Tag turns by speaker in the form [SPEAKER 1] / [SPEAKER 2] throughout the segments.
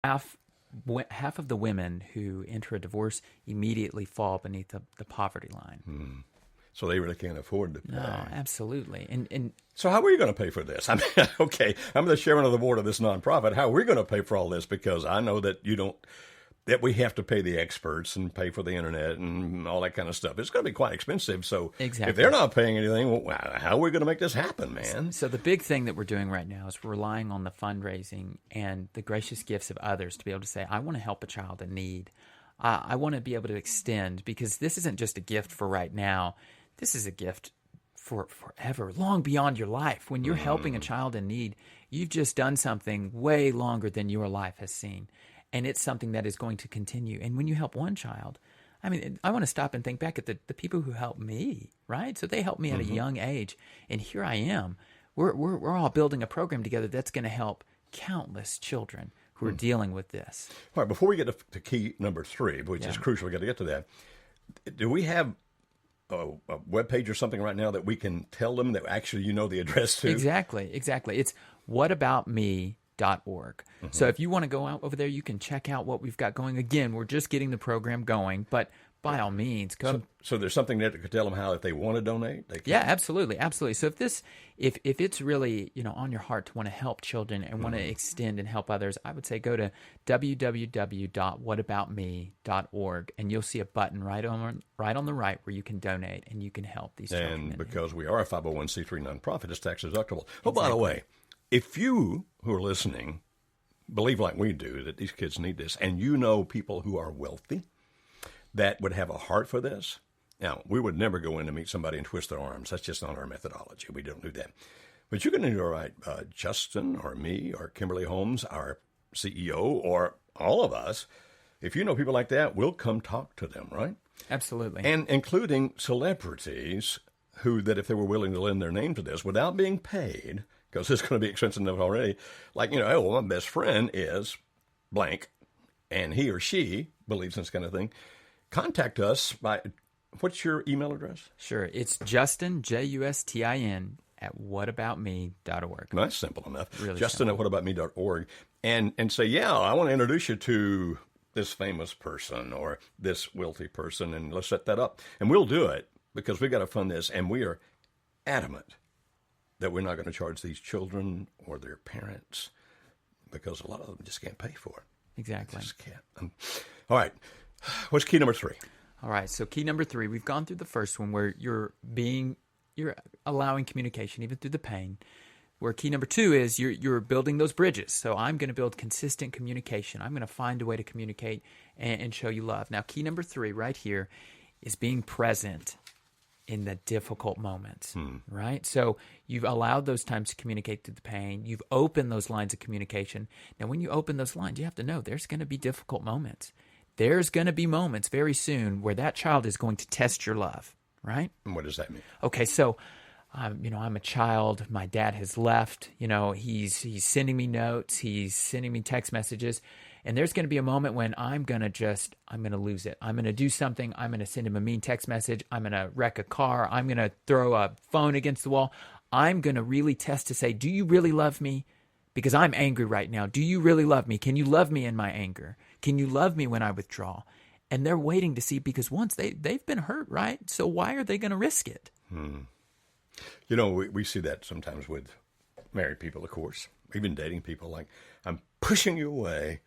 [SPEAKER 1] half half of the women who enter a divorce immediately fall beneath the poverty line.
[SPEAKER 2] So they really can't afford to pay.
[SPEAKER 1] No, absolutely. And
[SPEAKER 2] So how are we going to pay for this? I mean, okay, I'm the chairman of the board of this nonprofit. How are we going to pay for all this? Because I know that that we have to pay the experts and pay for the internet and all that kind of stuff. It's going to be quite expensive. So
[SPEAKER 1] Exactly.
[SPEAKER 2] if they're not paying anything, well, how are we going to make this happen, man?
[SPEAKER 1] so the big thing that we're doing right now is relying on the fundraising and the gracious gifts of others to be able to say, I want to help a child in need. I want to be able to extend, because this isn't just a gift for right now. This is a gift for forever, long beyond your life. When you're helping a child in need, you've just done something way longer than your life has seen. And it's something that is going to continue. And when you help one child, I mean, I want to stop and think back at the people who helped me, right? So they helped me at a young age. And here I am. We're all building a program together that's going to help countless children who are dealing with this.
[SPEAKER 2] All right, before we get to key number 3, which is crucial, we got to get to that. Do we have a web page or something right now that we can tell them that actually you know the address to?
[SPEAKER 1] Exactly. It's whataboutme.org. So if you want to go out over there, you can check out what we've got going. Again, we're just getting the program going, but by all means, come.
[SPEAKER 2] So there's something there that could tell them how, if they want to donate, they can.
[SPEAKER 1] Yeah, absolutely. So if it's really, on your heart to want to help children and want to extend and help others, I would say go to www.whataboutme.org, and you'll see a button right on the right where you can donate and you can help these children.
[SPEAKER 2] And because we are a 501c3 nonprofit, it's tax deductible. Oh, by the way, if you who are listening believe like we do that these kids need this, and you know people who are wealthy that would have a heart for this. Now, we would never go in to meet somebody and twist their arms. That's just not our methodology. We don't do that. But you can either write Justin or me or Kimberly Holmes, our CEO, or all of us. If you know people like that, we'll come talk to them, right?
[SPEAKER 1] Absolutely.
[SPEAKER 2] And including celebrities who, that if they were willing to lend their name to this without being paid, because it's going to be expensive enough already, like, oh, well, my best friend is blank, and he or she believes in this kind of thing. Contact us by, what's your email address?
[SPEAKER 1] Sure. It's Justin, Justin, at whataboutme.org.
[SPEAKER 2] That's simple enough.
[SPEAKER 1] Really
[SPEAKER 2] Justin
[SPEAKER 1] simple.
[SPEAKER 2] at whataboutme.org. And say, yeah, I want to introduce you to this famous person or this wealthy person, and let's set that up. And we'll do it because we've got to fund this, and we are adamant that we're not going to charge these children or their parents because a lot of them just can't pay for it.
[SPEAKER 1] Exactly.
[SPEAKER 2] Just can't. All right. What's key number 3?
[SPEAKER 1] All right. So key number 3, we've gone through the first one where you're allowing communication even through the pain. Where key number 2 is you're building those bridges. So I'm going to build consistent communication. I'm going to find a way to communicate and show you love. Now, key number 3 right here is being present in the difficult moments, right? So you've allowed those times to communicate through the pain. You've opened those lines of communication. Now, when you open those lines, you have to know there's going to be difficult moments. There's going to be moments very soon where that child is going to test your love, right?
[SPEAKER 2] And what does that mean?
[SPEAKER 1] Okay, so, I'm a child. My dad has left. He's sending me notes. He's sending me text messages. And there's going to be a moment when I'm going to lose it. I'm going to do something. I'm going to send him a mean text message. I'm going to wreck a car. I'm going to throw a phone against the wall. I'm going to really test to say, do you really love me? Because I'm angry right now. Do you really love me? Can you love me in my anger? Can you love me when I withdraw? And they're waiting to see, because once they've been hurt, right? So why are they going to risk it?
[SPEAKER 2] We see that sometimes with married people, of course, even dating people. Like, I'm pushing you away,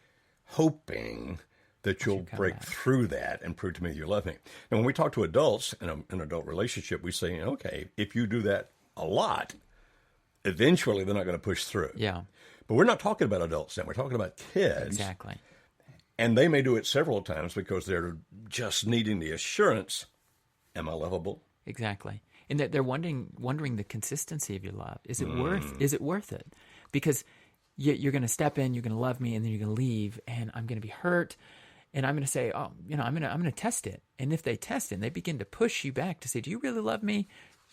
[SPEAKER 2] hoping that you'll break through that and prove to me you love me. And when we talk to adults in an adult relationship, we say, okay, if you do that a lot, eventually they're not going to push through.
[SPEAKER 1] Yeah.
[SPEAKER 2] But we're not talking about adults now. We're talking about kids.
[SPEAKER 1] Exactly.
[SPEAKER 2] And they may do it several times because they're just needing the assurance, am I lovable?
[SPEAKER 1] Exactly. And they're wondering the consistency of your love. Is it worth it? Because you're going to step in, you're going to love me, and then you're going to leave, and I'm going to be hurt, and I'm going to say, I'm going to test it. And if they test it and they begin to push you back to say, do you really love me?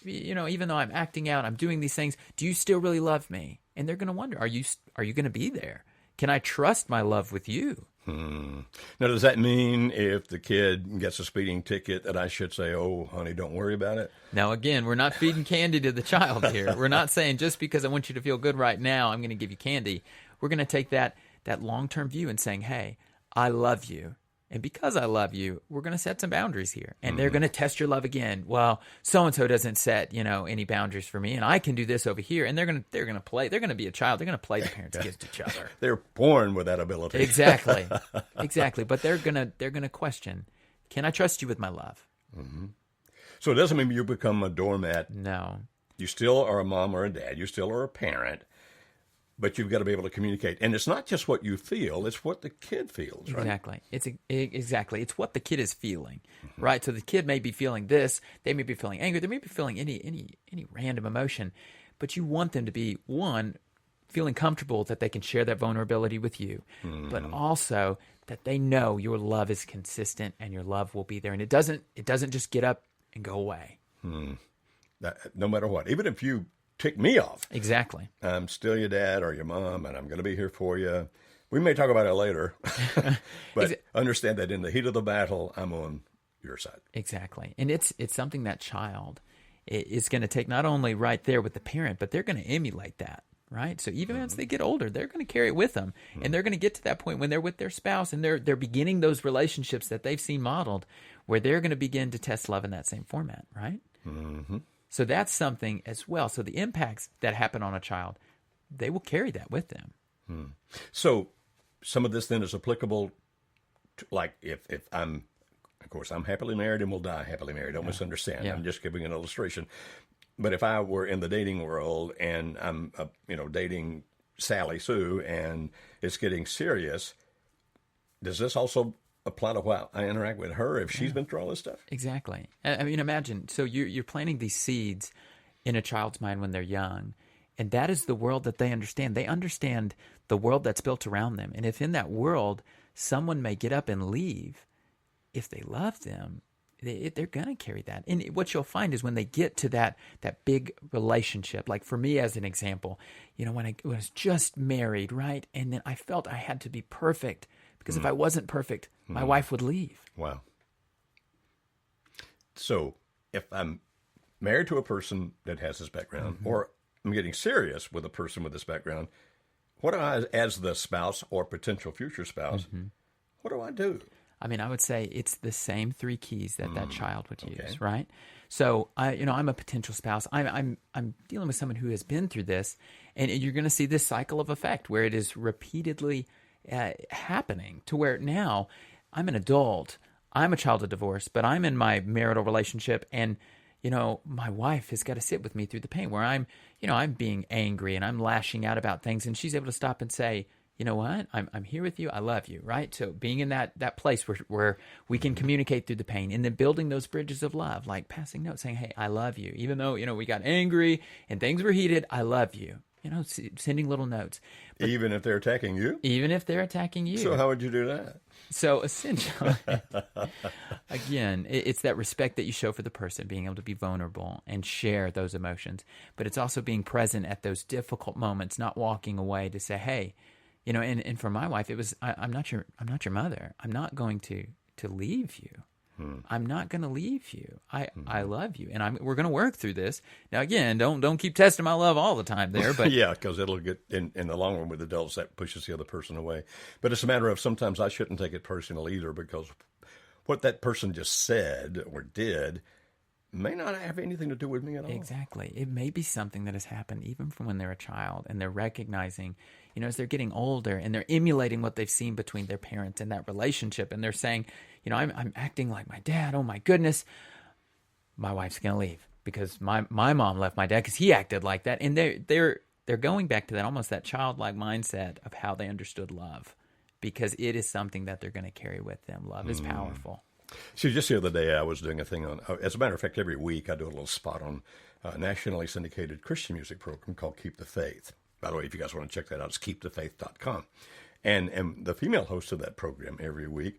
[SPEAKER 1] Even though I'm acting out, I'm doing these things, do you still really love me? And they're going to wonder, are you going to be there? Can I trust my love with you?
[SPEAKER 2] Now, does that mean if the kid gets a speeding ticket that I should say, oh, honey, don't worry about it?
[SPEAKER 1] Now, again, we're not feeding candy to the child here. We're not saying just because I want you to feel good right now, I'm going to give you candy. We're going to take that that long-term view and saying, hey, I love you. And because I love you, we're going to set some boundaries here. And they're going to test your love again. Well, so-and-so doesn't set, any boundaries for me, and I can do this over here. And they're going to play. They're going to be a child. They're going to play the parents against each other.
[SPEAKER 2] They're born with that ability.
[SPEAKER 1] Exactly. Exactly. But they're going to question, can I trust you with my love?
[SPEAKER 2] Mm-hmm. So it doesn't mean you become a doormat.
[SPEAKER 1] No.
[SPEAKER 2] You still are a mom or a dad. You still are a parent. But you've got to be able to communicate. And it's not just what you feel, it's what the kid feels, right?
[SPEAKER 1] Exactly. Exactly. It's what the kid is feeling, right? So the kid may be feeling this, they may be feeling anger, they may be feeling any random emotion, but you want them to be, one, feeling comfortable that they can share that vulnerability with you, but also that they know your love is consistent and your love will be there. And it doesn't just get up and go away.
[SPEAKER 2] No matter what. Even if you tick me off.
[SPEAKER 1] Exactly.
[SPEAKER 2] I'm still your dad or your mom, and I'm going to be here for you. We may talk about it later, but understand that in the heat of the battle, I'm on your side.
[SPEAKER 1] Exactly. And it's something that child is going to take not only right there with the parent, but they're going to emulate that, right? So even as they get older, they're going to carry it with them. And they're going to get to that point when they're with their spouse and they're beginning those relationships that they've seen modeled where they're going to begin to test love in that same format, right? Mm-hmm. So that's something as well. So the impacts that happen on a child, they will carry that with them.
[SPEAKER 2] So some of this then is applicable to, like if I'm, of course, I'm happily married and will die happily married. Don't misunderstand.
[SPEAKER 1] Yeah.
[SPEAKER 2] I'm just giving an illustration. But if I were in the dating world and I'm, dating Sally Sue and it's getting serious, does this also apply to how I interact with her if she's been through all this stuff?
[SPEAKER 1] Exactly. I mean, imagine, so you're planting these seeds in a child's mind when they're young, and that is the world that they understand. They understand the world that's built around them. And if in that world, someone may get up and leave, if they love them, they're going to carry that. And what you'll find is when they get to that big relationship, like for me as an example, when I was just married, right? And then I felt I had to be perfect because if I wasn't perfect, my wife would leave.
[SPEAKER 2] Wow. So if I'm married to a person that has this background, or I'm getting serious with a person with this background, what do I, as the spouse or potential future spouse, what do I do?
[SPEAKER 1] I mean, I would say it's the same 3 keys that child would use, right? So I'm a potential spouse. I'm dealing with someone who has been through this, and you're going to see this cycle of effect where it is repeatedly happening to where now I'm an adult, I'm a child of divorce, but I'm in my marital relationship, and my wife has got to sit with me through the pain where I'm being angry and I'm lashing out about things, and she's able to stop and say, you know what, I'm here with you, I love you, right? So being in that place where we can communicate through the pain, and then building those bridges of love, like passing notes saying, hey, I love you, even though we got angry and things were heated, I love you. Sending little notes. But
[SPEAKER 2] even if they're attacking you?
[SPEAKER 1] Even if they're attacking you.
[SPEAKER 2] So how would you do that?
[SPEAKER 1] So essentially, again, it's that respect that you show for the person, being able to be vulnerable and share those emotions. But it's also being present at those difficult moments, not walking away to say, hey, and for my wife, it was, I'm not your mother. I'm not going to leave you. I'm not going to leave you. I love you, and we're going to work through this. Now, again, don't keep testing my love all the time there, but
[SPEAKER 2] yeah, because it'll get in the long run with adults that pushes the other person away. But it's a matter of sometimes I shouldn't take it personal either, because what that person just said or did may not have anything to do with me at all.
[SPEAKER 1] Exactly. It may be something that has happened even from when they're a child, and they're recognizing, as they're getting older and they're emulating what they've seen between their parents and that relationship, and they're saying, I'm acting like my dad. Oh my goodness, my wife's going to leave because my mom left my dad because he acted like that. And they're going back to that, almost that childlike mindset of how they understood love, because it is something that they're going to carry with them. Love is powerful.
[SPEAKER 2] See, just the other day I was doing a thing on, as a matter of fact, every week I do a little spot on a nationally syndicated Christian music program called Keep the Faith. By the way, if you guys want to check that out, it's keepthefaith.com. And the female host of that program every week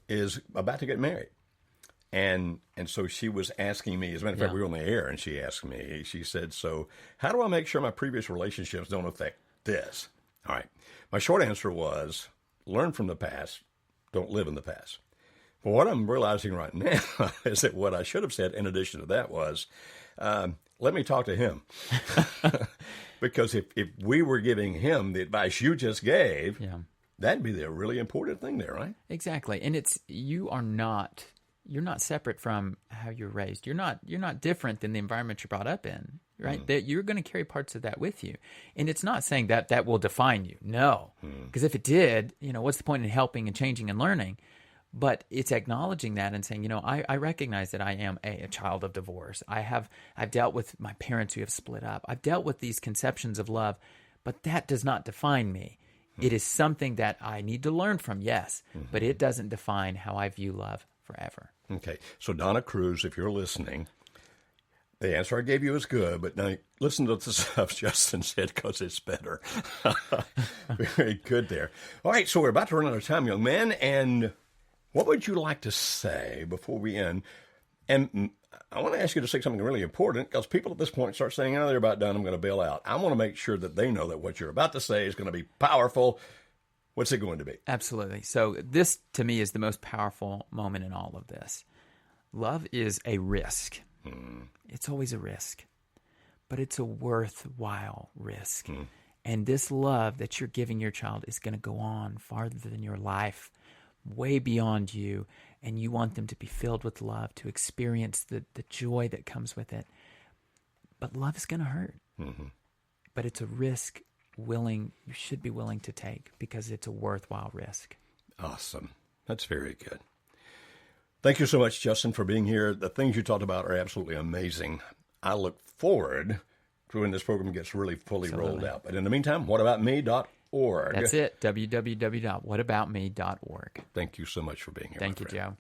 [SPEAKER 2] is about to get married. And so she was asking me, as a matter of fact, we were on the air, and she asked me, she said, so how do I make sure my previous relationships don't affect this? All right. My short answer was, learn from the past, don't live in the past. Well, what I'm realizing right now is that what I should have said in addition to that was, let me talk to him. Because if we were giving him the advice you just gave, That'd be the really important thing there, right?
[SPEAKER 1] Exactly. And you're not separate from how you're raised. You're not different than the environment you're brought up in, right? That you're going to carry parts of that with you. And it's not saying that will define you. No. Because if it did, what's the point in helping and changing and learning? But it's acknowledging that and saying, I recognize that I am a child of divorce. I've dealt with my parents who have split up. I've dealt with these conceptions of love, but that does not define me. It is something that I need to learn from, yes, but it doesn't define how I view love forever.
[SPEAKER 2] Okay. So Donna Cruz, if you're listening, the answer I gave you is good, but now listen to the stuff Justin said because it's better. Very good there. All right, so we're about to run out of time, young man, and what would you like to say before we end? And I want to ask you to say something really important because people at this point start saying, they're about done, I'm going to bail out. I want to make sure that they know that what you're about to say is going to be powerful. What's it going to be?
[SPEAKER 1] Absolutely. So this, to me, is the most powerful moment in all of this. Love is a risk. It's always a risk, but it's a worthwhile risk. And this love that you're giving your child is going to go on farther than your life, way beyond you, and you want them to be filled with love, to experience the joy that comes with it. But love is going to hurt. But it's a risk you should be willing to take because it's a worthwhile risk.
[SPEAKER 2] Awesome. That's very good. Thank you so much, Justin, for being here. The things you talked about are absolutely amazing. I look forward to when this program gets really fully rolled out. But in the meantime, whataboutme.org.
[SPEAKER 1] That's it, www.whataboutme.org.
[SPEAKER 2] Thank you so much for being here.
[SPEAKER 1] Thank you, Joe.